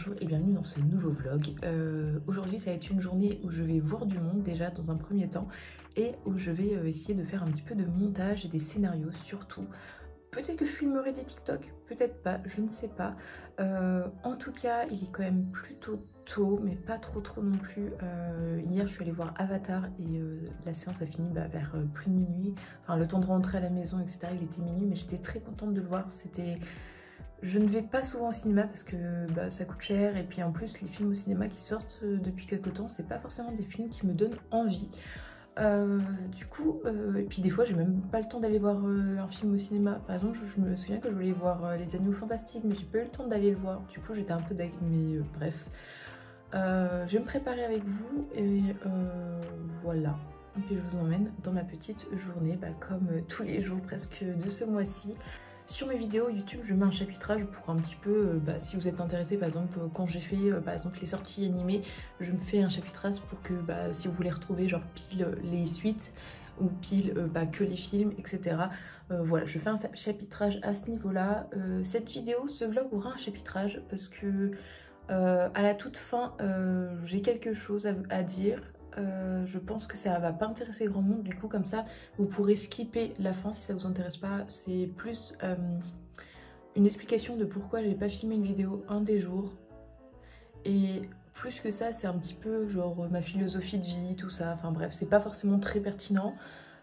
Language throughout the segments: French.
bonjour et bienvenue dans ce nouveau vlog. Aujourd'hui ça va être une journée où je vais voir du monde déjà dans un premier temps et où je vais essayer de faire un petit peu de montage et des scénarios surtout. Peut-être que je filmerai des TikTok, peut-être pas, je ne sais pas. En tout cas il est quand même plutôt tôt mais pas trop non plus. Hier je suis allée voir Avatar et la séance a fini vers plus de minuit. Enfin le temps de rentrer à la maison etc, il était minuit mais j'étais très contente de le voir. Je ne vais pas souvent au cinéma parce que ça coûte cher et puis en plus les films au cinéma qui sortent depuis quelques temps c'est pas forcément des films qui me donnent envie. Et puis des fois j'ai même pas le temps d'aller voir un film au cinéma. Par exemple je me souviens que je voulais voir Les Animaux Fantastiques mais j'ai pas eu le temps d'aller le voir. Du coup j'étais un peu mais bref. Je vais me préparer avec vous et voilà. Et puis je vous emmène dans ma petite journée comme tous les jours presque de ce mois-ci. Sur mes vidéos YouTube, je mets un chapitrage pour un petit peu, si vous êtes intéressé, par exemple, quand j'ai fait par exemple les sorties animées, je me fais un chapitrage pour que si vous voulez retrouver genre pile les suites ou pile que les films, etc. Voilà, je fais un chapitrage à ce niveau-là. Cette vidéo, ce vlog aura un chapitrage parce que à la toute fin, j'ai quelque chose à dire. Je pense que ça va pas intéresser grand monde, du coup comme ça vous pourrez skipper la fin si ça vous intéresse pas. C'est plus une explication de pourquoi j'ai pas filmé une vidéo un des jours, et plus que ça c'est un petit peu genre ma philosophie de vie, tout ça, enfin bref c'est pas forcément très pertinent,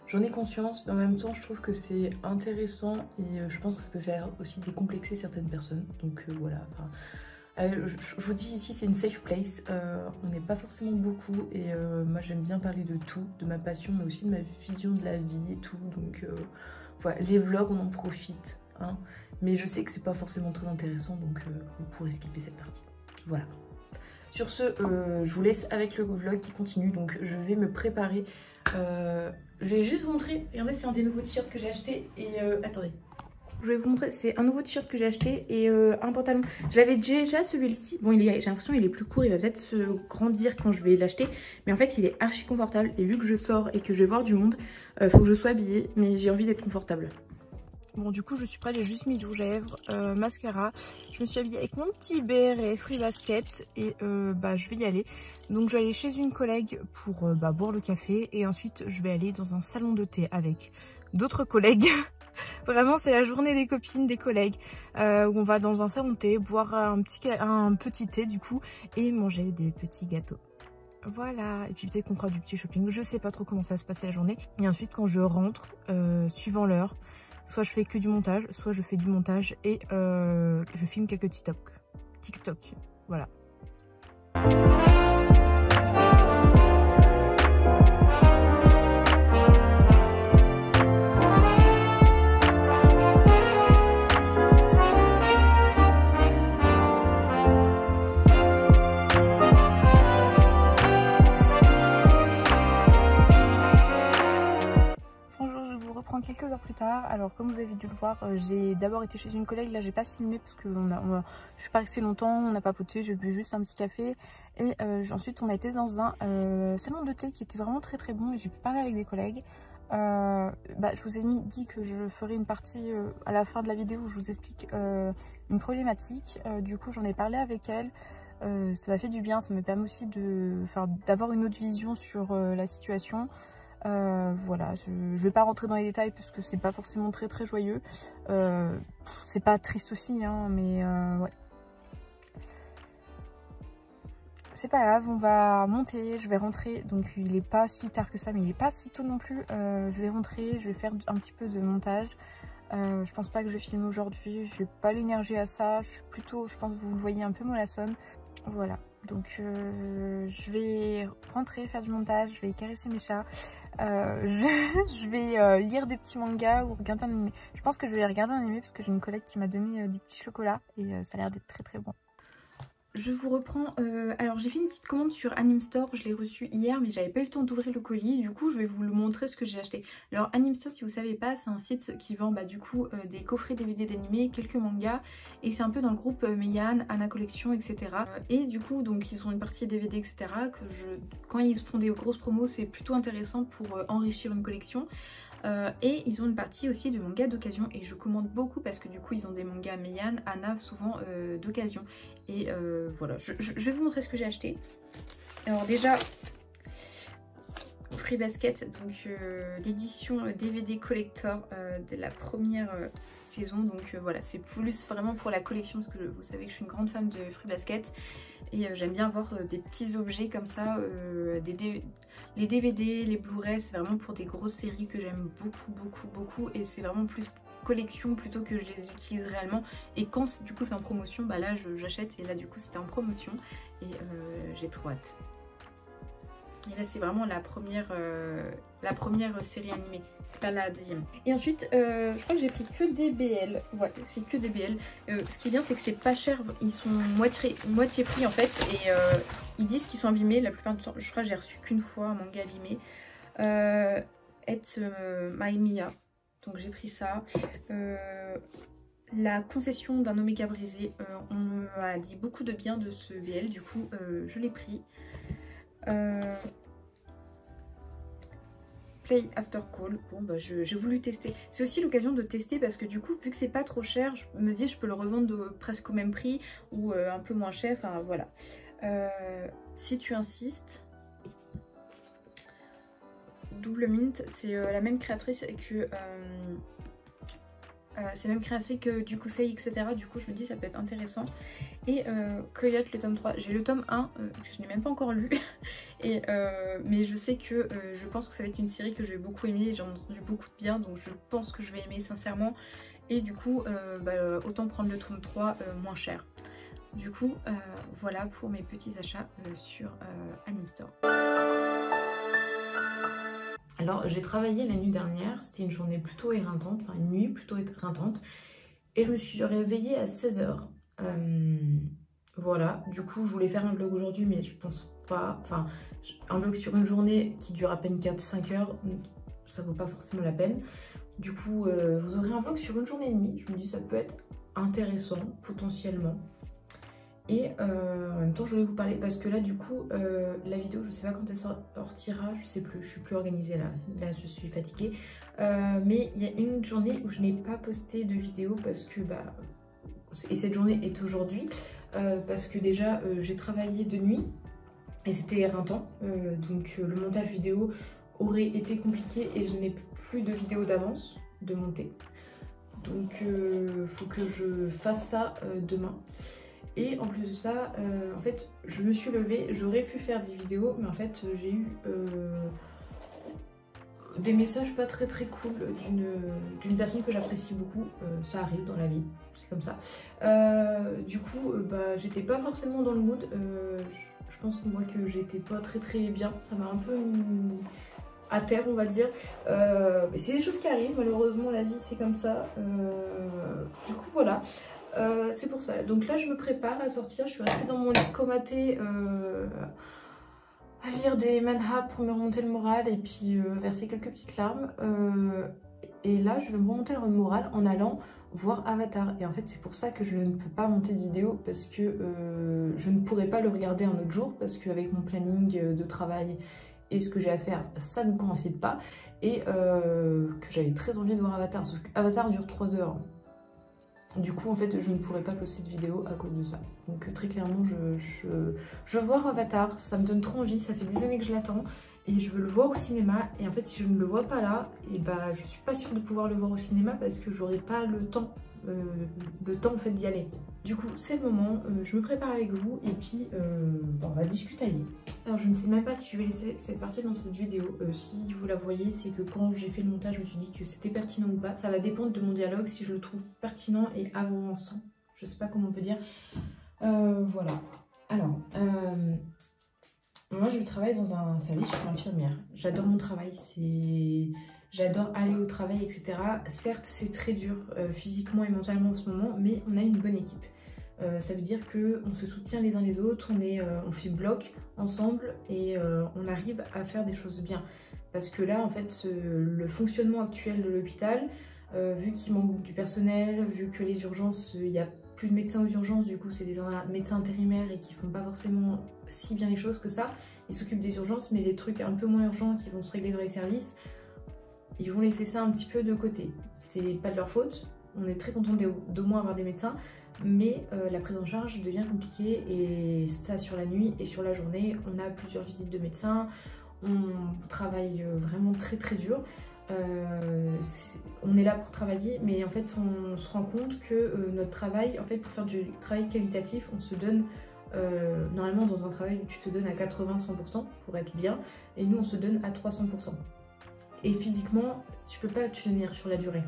j'en ai conscience mais en même temps je trouve que c'est intéressant et je pense que ça peut faire aussi décomplexer certaines personnes, donc voilà. Je vous dis ici c'est une safe place, on n'est pas forcément beaucoup et moi j'aime bien parler de tout, de ma passion mais aussi de ma vision de la vie et tout, donc voilà, les vlogs on en profite hein, mais je sais que c'est pas forcément très intéressant donc vous pourrez skipper cette partie, voilà. Sur ce je vous laisse avec le vlog qui continue, donc je vais me préparer, je vais juste vous montrer, regardez c'est un des nouveaux t-shirts que j'ai acheté et attendez. Je vais vous montrer, c'est un nouveau t-shirt que j'ai acheté et un pantalon. J'avais déjà celui-ci. Bon, j'ai l'impression qu'il est plus court, il va peut-être se grandir quand je vais l'acheter. Mais en fait, il est archi confortable. Et vu que je sors et que je vais voir du monde, faut que je sois habillée. Mais j'ai envie d'être confortable. Bon, du coup, je suis prête. J'ai juste mis du rouge à lèvres, mascara. Je me suis habillée avec mon petit béret Free Basket et je vais y aller. Donc, je vais aller chez une collègue pour boire le café. Et ensuite, je vais aller dans un salon de thé avec d'autres collègues. Vraiment c'est la journée des copines, des collègues, où on va dans un salon de thé, boire un petit thé du coup et manger des petits gâteaux. Voilà, et puis peut-être qu'on fera du petit shopping, je sais pas trop comment ça va se passer la journée. Et ensuite quand je rentre, suivant l'heure, soit je fais que du montage, soit je fais du montage et je filme quelques TikTok, voilà. Quelques heures plus tard, alors comme vous avez dû le voir, j'ai d'abord été chez une collègue, là j'ai pas filmé parce que je suis pas restée longtemps, on a papoté, j'ai bu juste un petit café et ensuite on a été dans un salon de thé qui était vraiment très bon et j'ai pu parler avec des collègues. Je vous ai dit que je ferai une partie à la fin de la vidéo où je vous explique une problématique, du coup j'en ai parlé avec elle. Ça m'a fait du bien, ça me permet aussi d'avoir une autre vision sur la situation. Voilà, je vais pas rentrer dans les détails parce que c'est pas forcément très joyeux, c'est pas triste aussi hein, mais ouais, c'est pas grave, on va monter, je vais rentrer, donc il est pas si tard que ça mais il est pas si tôt non plus. Je vais rentrer, je vais faire un petit peu de montage, je pense pas que je vais filmer aujourd'hui, j'ai pas l'énergie à ça, je suis plutôt, je pense que vous le voyez, un peu mollassonne. Voilà, donc je vais rentrer, faire du montage, je vais caresser mes chats, je vais lire des petits mangas ou regarder un anime. Je pense que je vais regarder un anime parce que j'ai une collègue qui m'a donné des petits chocolats et ça a l'air d'être très bon. Je vous reprends, alors j'ai fait une petite commande sur Anime Store, je l'ai reçue hier mais j'avais pas eu le temps d'ouvrir le colis, du coup je vais vous le montrer ce que j'ai acheté. Alors Anime Store, si vous savez pas, c'est un site qui vend du coup des coffrets DVD d'animés, quelques mangas, et c'est un peu dans le groupe Meian, Anna Collection, etc. Et du coup donc ils ont une partie DVD, etc. Quand ils font des grosses promos c'est plutôt intéressant pour enrichir une collection. Et ils ont une partie aussi de mangas d'occasion et je commande beaucoup parce que du coup ils ont des mangas Meian, Anna souvent d'occasion. Et voilà, je vais vous montrer ce que j'ai acheté. Alors déjà, Free Basket, donc l'édition DVD collector de la première saison. Donc voilà, c'est plus vraiment pour la collection parce que vous savez que je suis une grande fan de Free Basket. Et j'aime bien avoir des petits objets comme ça, les DVD, les Blu-ray, c'est vraiment pour des grosses séries que j'aime beaucoup et c'est vraiment plus collection plutôt que je les utilise réellement. Et quand du coup c'est en promotion, bah là j'achète et là du coup c'était en promotion et j'ai trop hâte. Et là c'est vraiment la première série animée, pas la deuxième. Et ensuite je crois que j'ai pris que des BL. Ouais, c'est que des BL. Ce qui est bien c'est que c'est pas cher, ils sont moitié prix en fait. Et ils disent qu'ils sont abîmés la plupart du temps. Je crois que j'ai reçu qu'une fois un manga abîmé. My Mia. Donc j'ai pris ça. La concession d'un Oméga brisé. On m'a dit beaucoup de bien de ce BL, du coup je l'ai pris. Play After Call, bon bah j'ai voulu tester. C'est aussi l'occasion de tester parce que du coup vu que c'est pas trop cher, je me dis je peux le revendre presque au même prix ou un peu moins cher, enfin voilà. Si tu insistes, Double Mint, c'est la même créatrice que du Kusei, etc. Du coup je me dis ça peut être intéressant. Et Coyote le tome 3, j'ai le tome 1 que je n'ai même pas encore lu. Et, mais je sais que je pense que ça va être une série que je vais beaucoup aimer, j'ai entendu beaucoup de bien, donc je pense que je vais aimer sincèrement. Et du coup autant prendre le tome 3 moins cher. Du coup voilà pour mes petits achats sur Anime Store. Alors j'ai travaillé la nuit dernière, c'était une journée plutôt éreintante, enfin une nuit plutôt éreintante. Et je me suis réveillée à 16 h. Voilà, du coup je voulais faire un vlog aujourd'hui mais je pense pas, enfin un vlog sur une journée qui dure à peine 4-5 heures, ça vaut pas forcément la peine. Du coup vous aurez un vlog sur une journée et demie, je me dis ça peut être intéressant potentiellement. Et en même temps je voulais vous parler parce que là du coup la vidéo je sais pas quand elle sortira, je sais plus, je suis plus organisée là je suis fatiguée. Mais il y a une journée où je n'ai pas posté de vidéo parce que et cette journée est aujourd'hui parce que déjà j'ai travaillé de nuit et c'était éreintant, donc le montage vidéo aurait été compliqué et je n'ai plus de vidéo d'avance de monter, donc faut que je fasse ça demain. Et en plus de ça, en fait, je me suis levée, j'aurais pu faire des vidéos, mais en fait, j'ai eu des messages pas très cool d'une personne que j'apprécie beaucoup. Ça arrive dans la vie, c'est comme ça. Du coup, j'étais pas forcément dans le mood. Je pense qu'on voit que j'étais pas très bien. Ça m'a un peu mis à terre, on va dire. Mais c'est des choses qui arrivent, malheureusement, la vie c'est comme ça. Du coup, voilà. C'est pour ça. Donc là je me prépare à sortir. Je suis restée dans mon lit comatée à lire des manhwas pour me remonter le moral et puis verser quelques petites larmes. Et là je vais me remonter le moral en allant voir Avatar. Et en fait c'est pour ça que je ne peux pas monter de vidéo parce que je ne pourrais pas le regarder un autre jour parce qu'avec mon planning de travail et ce que j'ai à faire ça ne coïncide pas. Et que j'avais très envie de voir Avatar. Sauf qu'Avatar dure 3 heures. Du coup en fait je ne pourrais pas poster de vidéo à cause de ça. Donc très clairement je veux voir Avatar, ça me donne trop envie, ça fait des années que je l'attends et je veux le voir au cinéma. Et en fait si je ne le vois pas là, et je suis pas sûre de pouvoir le voir au cinéma parce que j'aurai pas le temps en fait d'y aller. Du coup c'est le moment, je me prépare avec vous et puis on va discuter. Alors je ne sais même pas si je vais laisser cette partie dans cette vidéo. Si vous la voyez, c'est que quand j'ai fait le montage je me suis dit que c'était pertinent ou pas. Ça va dépendre de mon dialogue, si je le trouve pertinent et avançant, je sais pas comment on peut dire. Voilà. Alors moi je travaille dans un service, je suis infirmière. J'adore mon travail, j'adore aller au travail, etc. Certes, c'est très dur physiquement et mentalement en ce moment, mais on a une bonne équipe. Ça veut dire qu'on se soutient les uns les autres, on fait bloc ensemble et on arrive à faire des choses bien. Parce que là, en fait, le fonctionnement actuel de l'hôpital, vu qu'il manque du personnel, vu que les urgences, il n'y a plus de médecins aux urgences, du coup c'est des médecins intérimaires et qui font pas forcément si bien les choses que ça. Ils s'occupent des urgences, mais les trucs un peu moins urgents qui vont se régler dans les services, ils vont laisser ça un petit peu de côté. C'est pas de leur faute, on est très content d'au moins avoir des médecins, mais la prise en charge devient compliquée et ça sur la nuit et sur la journée, on a plusieurs visites de médecins, on travaille vraiment très très dur. On est là pour travailler, mais en fait on se rend compte que notre travail, en fait pour faire du travail qualitatif, on se donne normalement dans un travail où tu te donnes à 80-100% pour être bien, et nous on se donne à 300%. Et physiquement, tu peux pas tenir sur la durée.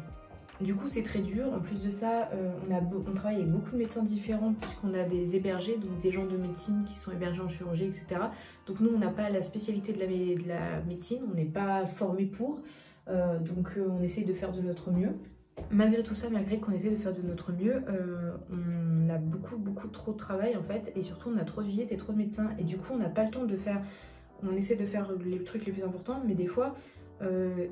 Du coup c'est très dur. En plus de ça, on travaille avec beaucoup de médecins différents puisqu'on a des hébergés, donc des gens de médecine qui sont hébergés en chirurgie, etc. Donc nous on n'a pas la spécialité de la médecine, on n'est pas formé pour, donc on essaye de faire de notre mieux. Malgré tout ça, malgré qu'on essaie de faire de notre mieux, on a beaucoup trop de travail en fait, et surtout on a trop de visites et trop de médecins, et du coup on n'a pas le temps de faire, on essaie de faire les trucs les plus importants, mais des fois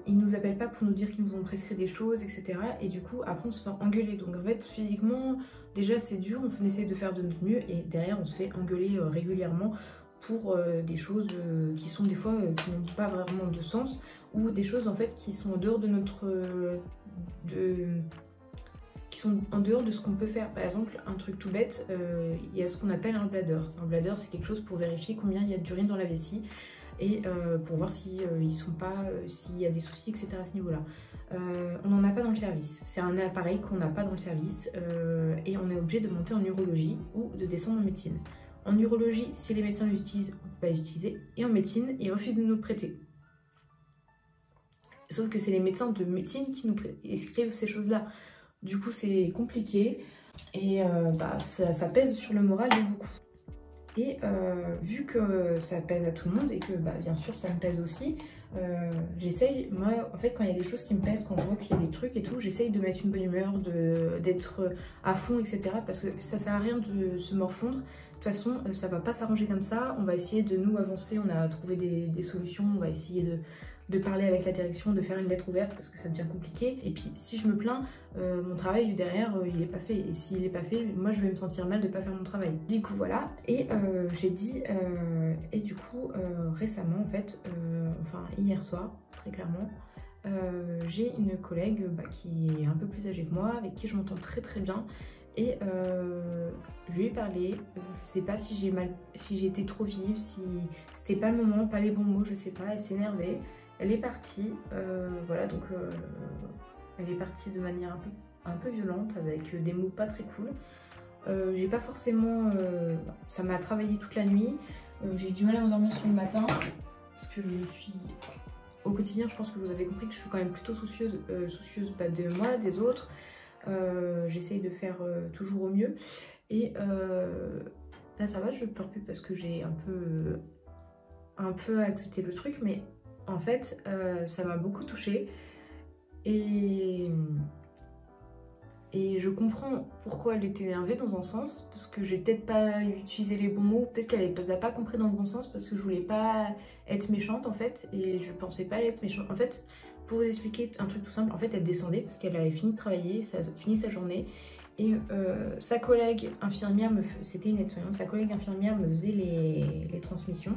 ils nous appellent pas pour nous dire qu'ils nous ont prescrit des choses, etc. Et du coup après on se fait engueuler, donc en fait physiquement déjà c'est dur, on essaie de faire de notre mieux, et derrière on se fait engueuler régulièrement pour des choses qui sont des fois qui n'ont pas vraiment de sens, ou des choses en fait qui sont en dehors de notre qui sont en dehors de ce qu'on peut faire. Par exemple, un truc tout bête, il y a ce qu'on appelle un bladder. Un bladder, c'est quelque chose pour vérifier combien il y a d'urine dans la vessie et pour voir si ils sont pas, s'il y a des soucis, etc. à ce niveau-là. On n'en a pas dans le service. C'est un appareil qu'on n'a pas dans le service et on est obligé de monter en urologie ou de descendre en médecine. En urologie, si les médecins l'utilisent, on ne peut pas l'utiliser, et en médecine, ils refusent de nous le prêter. Sauf que c'est les médecins de médecine qui nous prescrivent ces choses-là. Du coup, c'est compliqué et ça pèse sur le moral de beaucoup. Et vu que ça pèse à tout le monde et que bien sûr ça me pèse aussi, j'essaye, moi en fait quand il y a des choses qui me pèsent, quand je vois qu'il y a des trucs et tout, j'essaye de mettre une bonne humeur, d'être à fond, etc. Parce que ça sert à rien de se morfondre. De toute façon, ça va pas s'arranger comme ça. On va essayer de nous avancer, on a trouvé des solutions, on va essayer de parler avec la direction, de faire une lettre ouverte parce que ça devient compliqué. Et puis si je me plains, mon travail derrière il est pas fait, et s'il est pas fait, moi je vais me sentir mal de pas faire mon travail. Du coup voilà, et j'ai dit, et du coup récemment en fait, enfin hier soir très clairement, j'ai une collègue qui est un peu plus âgée que moi, avec qui je m'entends très bien, et je lui ai parlé, je sais pas si j'ai été trop vive, si c'était pas le moment, pas les bons mots, je sais pas, elle s'est énervée. Elle est partie, voilà, donc elle est partie de manière un peu violente, avec des mots pas très cool. J'ai pas forcément, ça m'a travaillé toute la nuit, j'ai eu du mal à m'endormir sur le matin, parce que je suis, au quotidien, je pense que vous avez compris que je suis quand même plutôt soucieuse de moi, des autres. J'essaye de faire toujours au mieux, et là ça va, je pleure plus parce que j'ai un peu accepté le truc, mais en fait ça m'a beaucoup touchée, et je comprends pourquoi elle était énervée dans un sens, parce que j'ai peut-être pas utilisé les bons mots, peut-être qu'elle les a pas compris dans le bon sens, parce que je voulais pas être méchante en fait, et je pensais pas être méchante. En fait, pour vous expliquer un truc tout simple, en fait elle descendait parce qu'elle avait fini de travailler, ça a fini sa journée, et sa collègue infirmière, c'était une aide-soignante, sa collègue infirmière me faisait les transmissions.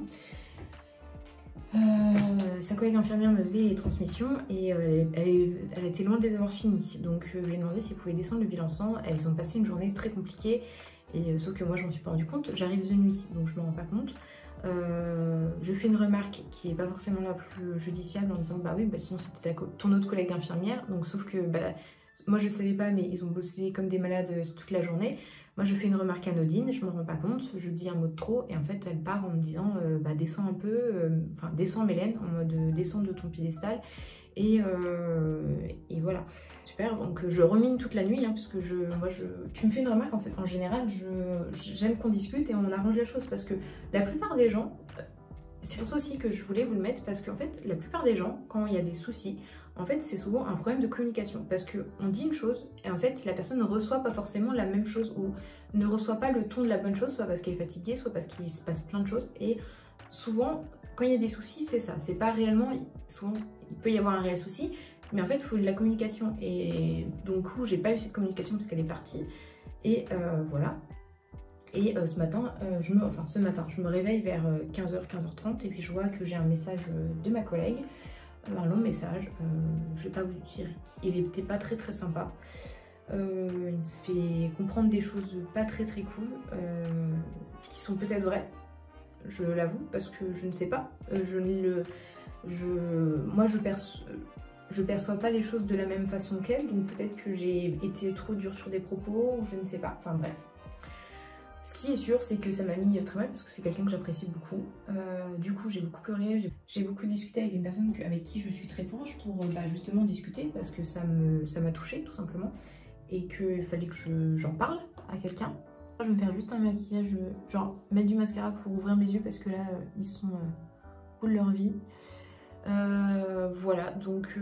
Sa collègue infirmière me faisait les transmissions, et elle était loin de les avoir finies, donc je lui ai demandé s'ils pouvaient descendre le bilan sang. Elles ont passé une journée très compliquée, et sauf que moi je m'en suis pas rendu compte, j'arrive de nuit donc je me rends pas compte. Je fais une remarque qui est pas forcément la plus judiciable en disant bah oui, sinon c'était ton autre collègue infirmière, donc sauf que moi je savais pas, mais ils ont bossé comme des malades toute la journée. Moi je fais une remarque anodine, je me rends pas compte, je dis un mot de trop, et en fait elle part en me disant descends un peu, enfin descends Mélène, en mode descends de ton piédestal, et voilà. Super, donc je remine toute la nuit, hein, parce que tu me fais une remarque, en fait, en général j'aime qu'on discute et on arrange la chose, parce que la plupart des gens, c'est pour ça aussi que je voulais vous le mettre, parce qu'en fait la plupart des gens, quand il y a des soucis, en fait c'est souvent un problème de communication, parce qu'on dit une chose et en fait la personne ne reçoit pas forcément la même chose, ou ne reçoit pas le ton de la bonne chose, soit parce qu'elle est fatiguée, soit parce qu'il se passe plein de choses, et souvent quand il y a des soucis c'est ça, c'est pas réellement, souvent il peut y avoir un réel souci, mais en fait il faut de la communication, et donc j'ai pas eu cette communication parce qu'elle est partie, et voilà. Et ce matin, je me réveille vers 15h, 15h30, et puis je vois que j'ai un message de ma collègue un long message. Je vais pas vous dire, il était pas très sympa. Il me fait comprendre des choses pas très cool, qui sont peut-être vraies, je l'avoue, parce que je ne sais pas. Moi je perçois pas les choses de la même façon qu'elle, donc peut-être que j'ai été trop dure sur des propos, ou je ne sais pas, enfin bref. Ce qui est sûr, c'est que ça m'a mis très mal parce que c'est quelqu'un que j'apprécie beaucoup. Du coup, j'ai beaucoup pleuré, j'ai beaucoup discuté avec une personne avec qui je suis très proche pour justement discuter parce que ça m'a touchée tout simplement et qu'il fallait que j'en parle à quelqu'un. Je vais me faire juste un maquillage, genre mettre du mascara pour ouvrir mes yeux parce que là, ils sont au bout de leur vie. Voilà, donc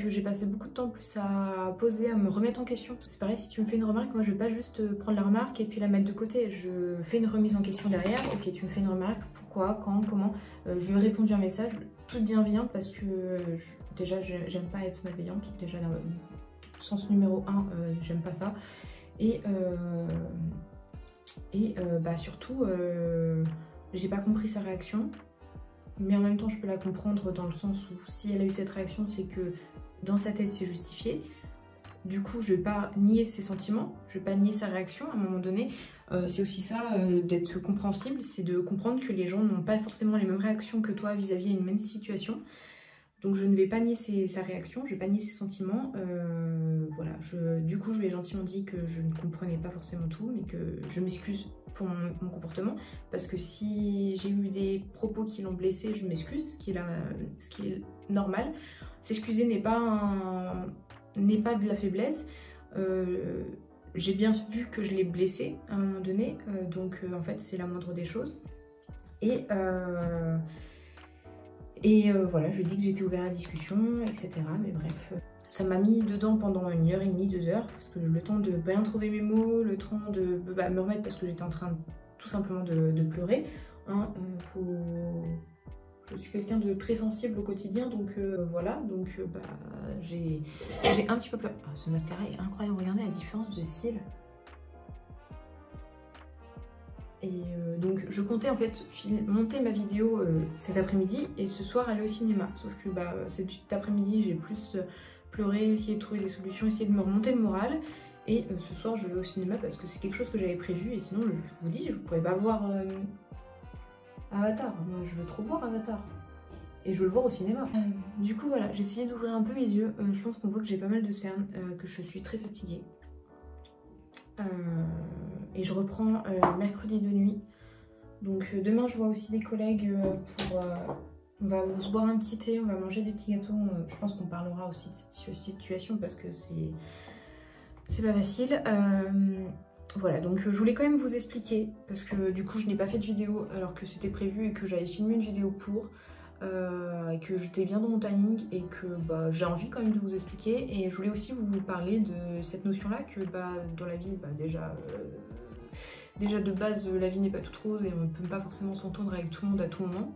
j'ai passé beaucoup de temps plus à poser, à me remettre en question. C'est pareil, si tu me fais une remarque, moi je vais pas juste prendre la remarque et puis la mettre de côté. Je fais une remise en question derrière. Ok, tu me fais une remarque, pourquoi, quand, comment. Je lui ai répondu un message, toute bienveillante parce que déjà j'aime pas être malveillante. Déjà dans le sens numéro 1, j'aime pas ça. Et surtout, j'ai pas compris sa réaction. Mais en même temps je peux la comprendre dans le sens où si elle a eu cette réaction, c'est que dans sa tête c'est justifié. Du coup je vais pas nier ses sentiments, je vais pas nier sa réaction à un moment donné. C'est aussi ça d'être compréhensible, c'est de comprendre que les gens n'ont pas forcément les mêmes réactions que toi vis-à-vis d'une même situation. Donc je ne vais pas nier sa réaction, je vais pas nier ses sentiments. Voilà, du coup je lui ai gentiment dit que je ne comprenais pas forcément tout, mais que je m'excuse pour mon comportement, parce que si j'ai eu des propos qui l'ont blessé, je m'excuse, ce qui est normal. S'excuser n'est pas de la faiblesse. J'ai bien vu que je l'ai blessé à un moment donné, donc en fait c'est la moindre des choses. Et voilà, je dis que j'étais ouverte à la discussion, etc. Mais bref, ça m'a mis dedans pendant 1h30, 2 heures, parce que le temps de bien trouver mes mots, le temps de me remettre parce que j'étais en train tout simplement de pleurer. Hein, je suis quelqu'un de très sensible au quotidien, donc voilà, donc j'ai un petit peu pleuré. Oh, ce mascara est incroyable, regardez la différence de cils. Et donc je comptais en fait monter ma vidéo cet après-midi et ce soir aller au cinéma. Sauf que cet après-midi j'ai plus pleuré, essayé de trouver des solutions, essayé de me remonter le moral. Et ce soir je vais au cinéma parce que c'est quelque chose que j'avais prévu et sinon je vous dis je ne pourrais pas voir Avatar. Moi je veux trop voir Avatar. Et je veux le voir au cinéma. Du coup voilà, j'ai essayé d'ouvrir un peu mes yeux. Je pense qu'on voit que j'ai pas mal de cernes, que je suis très fatiguée. Et je reprends mercredi de nuit. Donc demain je vois aussi des collègues on va se boire un petit thé, on va manger des petits gâteaux. Je pense qu'on parlera aussi de cette situation parce que c'est pas facile. Voilà, donc je voulais quand même vous expliquer parce que du coup je n'ai pas fait de vidéo alors que c'était prévu et que j'avais filmé une vidéo pour. Et que j'étais bien dans mon timing et que j'ai envie quand même de vous expliquer. Et je voulais aussi vous parler de cette notion là que dans la vie déjà de base la vie n'est pas toute rose et on ne peut pas forcément s'entendre avec tout le monde à tout moment,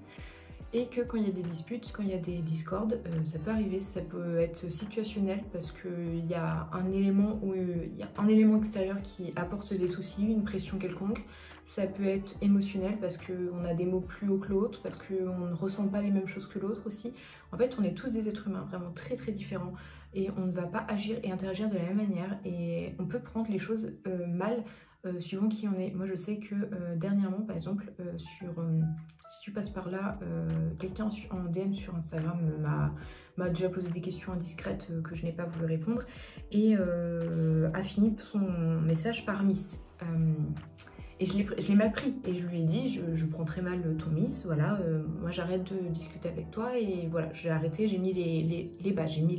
et que quand il y a des disputes, quand il y a des discordes, ça peut arriver, ça peut être situationnel parce qu'il y a un élément extérieur qui apporte des soucis, une pression quelconque. Ça peut être émotionnel parce qu'on a des mots plus hauts que l'autre, parce qu'on ne ressent pas les mêmes choses que l'autre aussi. En fait, on est tous des êtres humains vraiment très différents et on ne va pas agir et interagir de la même manière et on peut prendre les choses mal suivant qui on est. Moi, je sais que dernièrement, par exemple, si tu passes par là, quelqu'un en DM sur Instagram m'a déjà posé des questions indiscrètes que je n'ai pas voulu répondre et a fini son message par Miss. Et je l'ai mal pris et je lui ai dit je prends très mal ton Miss, voilà, moi j'arrête de discuter avec toi et voilà, j'ai arrêté, j'ai mis les bases, j'ai mis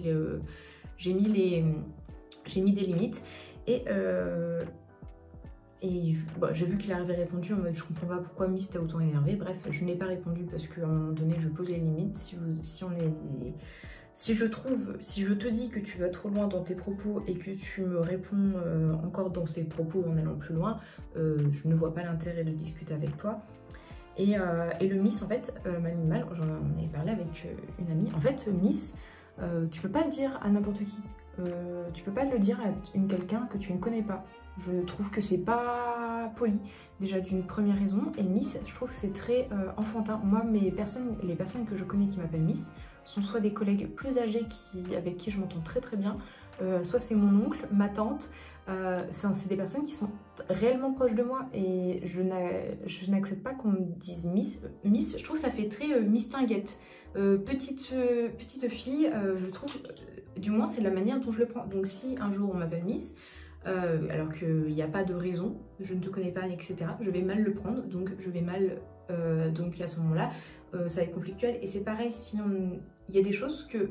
des limites et j'ai vu qu'il avait répondu en mode je comprends pas pourquoi Miss t'a autant énervé. Bref, je n'ai pas répondu parce qu'à un moment donné je pose les limites. Si je te dis que tu vas trop loin dans tes propos et que tu me réponds encore dans ces propos en allant plus loin, je ne vois pas l'intérêt de discuter avec toi. Et le Miss en fait m'a mis mal, j'en ai parlé avec une amie. En fait Miss, tu peux pas le dire à n'importe qui. Tu peux pas le dire à quelqu'un que tu ne connais pas. Je trouve que c'est pas poli, déjà d'une première raison. Et Miss, je trouve que c'est très enfantin. Moi, les personnes que je connais qui m'appellent Miss sont soit des collègues plus âgés avec qui je m'entends très très bien, soit c'est mon oncle, ma tante. C'est des personnes qui sont réellement proches de moi et je n'accepte pas qu'on me dise Miss. Miss, je trouve que ça fait très mistinguette. Petite fille, je trouve, du moins c'est la manière dont je le prends. Donc si un jour on m'appelle Miss, alors qu'il n'y a pas de raison, je ne te connais pas, etc., je vais mal le prendre, donc je vais mal, donc à ce moment-là, ça va être conflictuel. Et c'est pareil, si il y a des choses que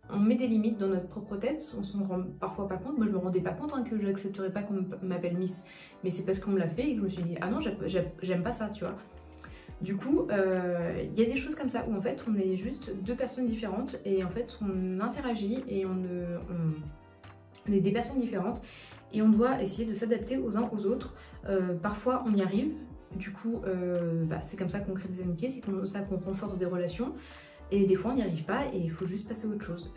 on met des limites dans notre propre tête, on s'en rend parfois pas compte. Moi je me rendais pas compte que j'accepterais pas qu'on m'appelle Miss, mais c'est parce qu'on me l'a fait et que je me suis dit ah non, j'aime pas ça, tu vois. Du coup, il y a des choses comme ça où en fait on est juste deux personnes différentes et en fait on interagit et on est des personnes différentes et on doit essayer de s'adapter aux uns aux autres. Parfois on y arrive, du coup c'est comme ça qu'on crée des amitiés, c'est comme ça qu'on renforce des relations. Et des fois on n'y arrive pas et il faut juste passer à autre chose.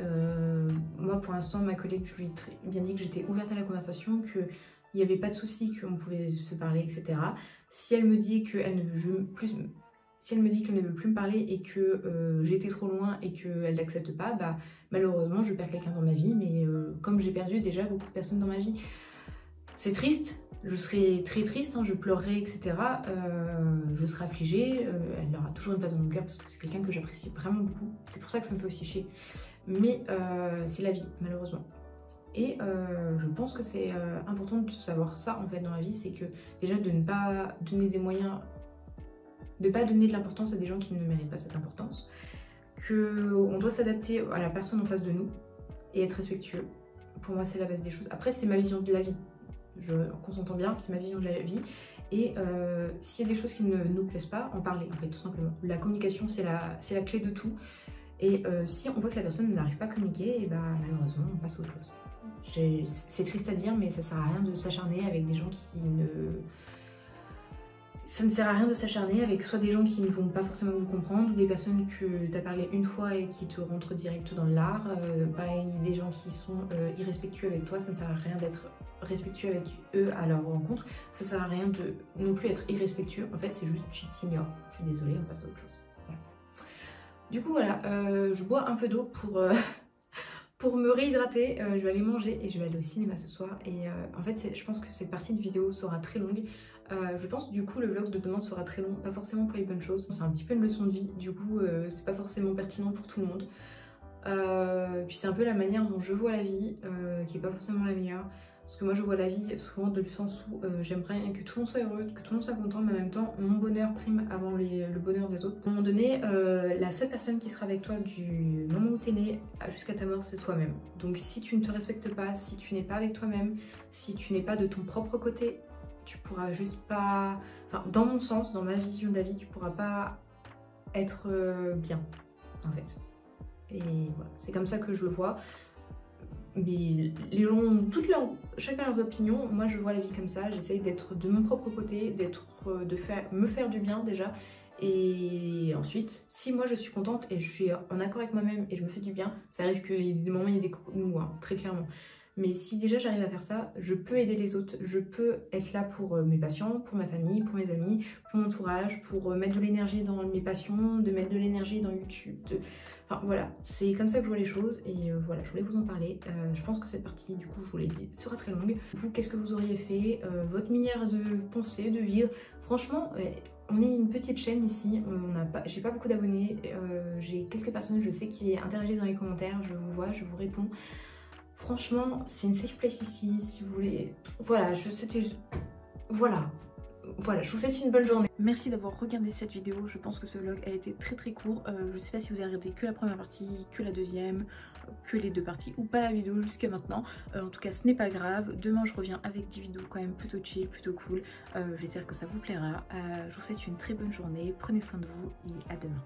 Moi pour l'instant ma collègue, je lui ai très bien dit que j'étais ouverte à la conversation, qu'il n'y avait pas de souci, qu'on pouvait se parler, etc. Si elle me dit qu'elle ne veut plus, me parler et que j'ai été trop loin et qu'elle n'accepte pas, malheureusement je perds quelqu'un dans ma vie, mais comme j'ai perdu déjà beaucoup de personnes dans ma vie, c'est triste. Je serai très triste, je pleurerai, etc. Je serai affligée, elle aura toujours une place dans mon cœur parce que c'est quelqu'un que j'apprécie vraiment beaucoup. C'est pour ça que ça me fait aussi chier. Mais c'est la vie, malheureusement. Et je pense que c'est important de savoir ça en fait dans la vie, c'est que déjà de ne pas donner des moyens, de ne pas donner de l'importance à des gens qui ne méritent pas cette importance. Qu'on doit s'adapter à la personne en face de nous et être respectueux. Pour moi c'est la base des choses. Après c'est ma vision de la vie. Qu'on s'entend bien, c'est ma vision de la vie. Et s'il y a des choses qui ne nous plaisent pas, en parler en fait, tout simplement. La communication, c'est la clé de tout. Et si on voit que la personne n'arrive pas à communiquer, et malheureusement, on passe à autre chose. C'est triste à dire, mais ça sert à rien de s'acharner avec des gens qui ne... Ça ne sert à rien de s'acharner avec soit des gens qui ne vont pas forcément vous comprendre, ou des personnes que tu as parlé une fois et qui te rentrent direct dans l'art. Pareil, des gens qui sont irrespectueux avec toi, ça ne sert à rien d'être respectueux avec eux à leur rencontre. Ça sert à rien de non plus être irrespectueux. En fait, c'est juste tu t'ignores. Je suis désolée, on passe à autre chose. Voilà. Du coup, voilà, je bois un peu d'eau pour me réhydrater. Je vais aller manger et je vais aller au cinéma ce soir. Et en fait, je pense que cette partie de vidéo sera très longue. Je pense du coup le vlog de demain sera très long, pas forcément pour les bonnes choses. C'est un petit peu une leçon de vie, du coup c'est pas forcément pertinent pour tout le monde. Puis c'est un peu la manière dont je vois la vie qui est pas forcément la meilleure. Parce que moi je vois la vie souvent dans le sens où j'aimerais que tout le monde soit heureux, que tout le monde soit content, mais en même temps mon bonheur prime avant le bonheur des autres. À un moment donné, la seule personne qui sera avec toi du moment où t'es né jusqu'à ta mort, c'est toi-même. Donc si tu ne te respectes pas, si tu n'es pas avec toi-même, si tu n'es pas de ton propre côté, tu pourras juste pas... Enfin, dans mon sens, dans ma vision de la vie, tu pourras pas être bien, en fait. Et voilà, c'est comme ça que je le vois. Mais les gens ont chacun leurs opinions. Moi, je vois la vie comme ça. J'essaye d'être de mon propre côté, me faire du bien déjà. Et ensuite, si moi je suis contente et je suis en accord avec moi-même et je me fais du bien, ça arrive qu'il y ait des moments où il y a des coups de mou, très clairement. Mais si déjà j'arrive à faire ça, je peux aider les autres, je peux être là pour mes patients, pour ma famille, pour mes amis, pour mon entourage, pour mettre de l'énergie dans mes passions, de mettre de l'énergie dans YouTube. Enfin voilà, c'est comme ça que je vois les choses et voilà, je voulais vous en parler. Je pense que cette partie, du coup, je vous l'ai dit, sera très longue. Vous, qu'est-ce que vous auriez fait? Votre manière de penser, de vivre? Franchement, on est une petite chaîne ici, j'ai pas beaucoup d'abonnés, j'ai quelques personnes, je sais, qui interagissent dans les commentaires, je vous vois, je vous réponds. Franchement, c'est une safe place ici, si vous voulez. Voilà, voilà, je vous souhaite une bonne journée. Merci d'avoir regardé cette vidéo, je pense que ce vlog a été très très court. Je sais pas si vous avez regardé que la première partie, que la deuxième, que les deux parties ou pas la vidéo jusqu'à maintenant. En tout cas, ce n'est pas grave. Demain, je reviens avec des vidéos quand même plutôt chill, plutôt cool. J'espère que ça vous plaira. Je vous souhaite une très bonne journée, prenez soin de vous et à demain.